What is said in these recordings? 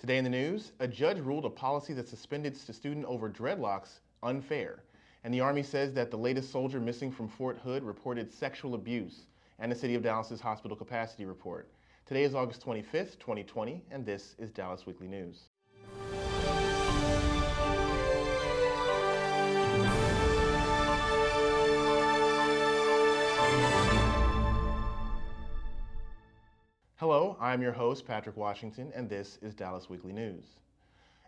Today in the news, a judge ruled a policy that suspended a student over dreadlocks unfair. And the Army says that the latest soldier missing from Fort Hood reported sexual abuse, and the City of Dallas's hospital capacity report. Today is August 25th, 2020, and this is Dallas Weekly News. Hello, I'm your host, Patrick Washington, and this is Dallas Weekly News.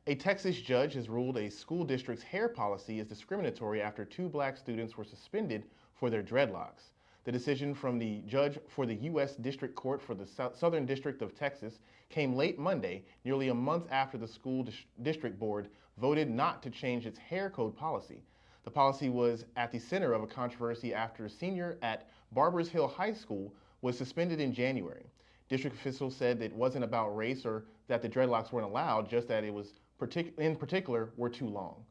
A Texas judge has ruled a school district's hair policy is discriminatory after two black students were suspended for their dreadlocks. The decision from the judge for the U.S. District Court for the Southern District of Texas came late Monday, nearly a month after the school district board voted not to change its hair code policy. The policy was at the center of a controversy after a senior at Barbers Hill High School was suspended in January. District officials said it wasn't about race or that the dreadlocks weren't allowed, just that it was in particular were too long.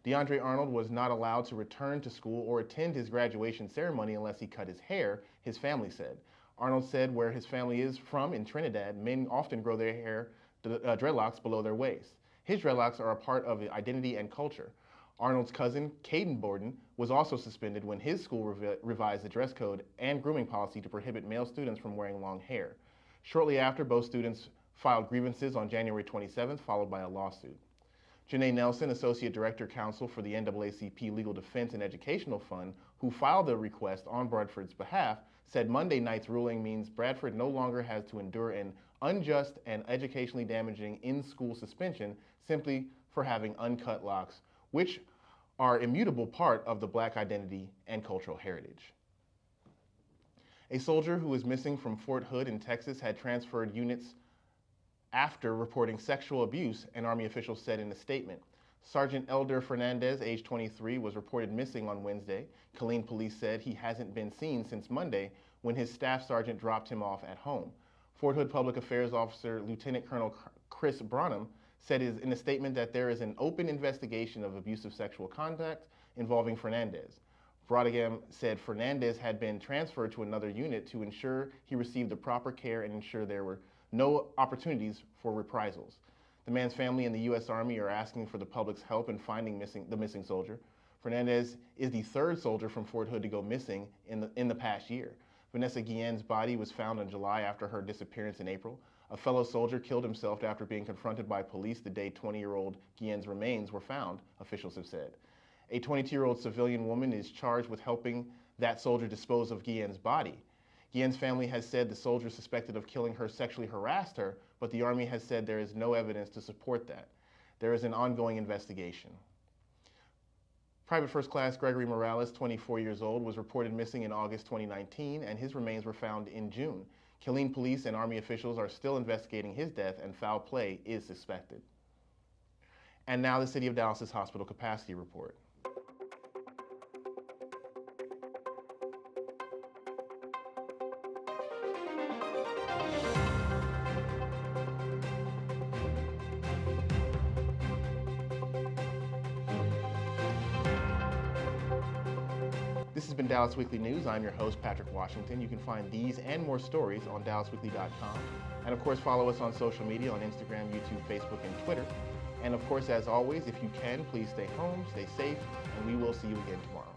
DeAndre Arnold was not allowed to return to school or attend his graduation ceremony unless he cut his hair, his family said. Arnold said where his family is from in Trinidad, men often grow their hair, dreadlocks below their waist. His dreadlocks are a part of identity and culture. Arnold's cousin, Caden Borden, was also suspended when his school revised the dress code and grooming policy to prohibit male students from wearing long hair. Shortly after, both students filed grievances on January 27th, followed by a lawsuit. Janae Nelson, Associate Director Counsel for the NAACP Legal Defense and Educational Fund, who filed the request on Bradford's behalf, said Monday night's ruling means Bradford no longer has to endure an unjust and educationally damaging in-school suspension simply for having uncut locks, which are an immutable part of the black identity and cultural heritage. A soldier who was missing from Fort Hood in Texas had transferred units after reporting sexual abuse, an Army official said in a statement. Sergeant Elder Fernandez, age 23, was reported missing on Wednesday. Killeen police said he hasn't been seen since Monday when his staff sergeant dropped him off at home. Fort Hood Public Affairs Officer Lieutenant Colonel Chris Branham said in a statement that there is an open investigation of abusive sexual conduct involving Fernandez. Branham said Fernandez had been transferred to another unit to ensure he received the proper care and ensure there were no opportunities for reprisals. The man's family and the U.S. Army are asking for the public's help in finding the missing soldier. Fernandez is the third soldier from Fort Hood to go missing in the past year. Vanessa Guillen's body was found in July after her disappearance in April. A fellow soldier killed himself after being confronted by police the day 20-year-old Guillen's remains were found, officials have said. A 22-year-old civilian woman is charged with helping that soldier dispose of Guillen's body. Guillen's family has said the soldier suspected of killing her sexually harassed her, but the Army has said there is no evidence to support that. There is an ongoing investigation. Private First Class Gregory Morales, 24 years old, was reported missing in August 2019, and his remains were found in June. Killeen police and Army officials are still investigating his death, and foul play is suspected. And now the City of Dallas's hospital capacity report. This has been Dallas Weekly News. I'm your host, Patrick Washington. You can find these and more stories on dallasweekly.com. And of course, follow us on social media on Instagram, YouTube, Facebook, and Twitter. And of course, as always, if you can, please stay home, stay safe, and we will see you again tomorrow.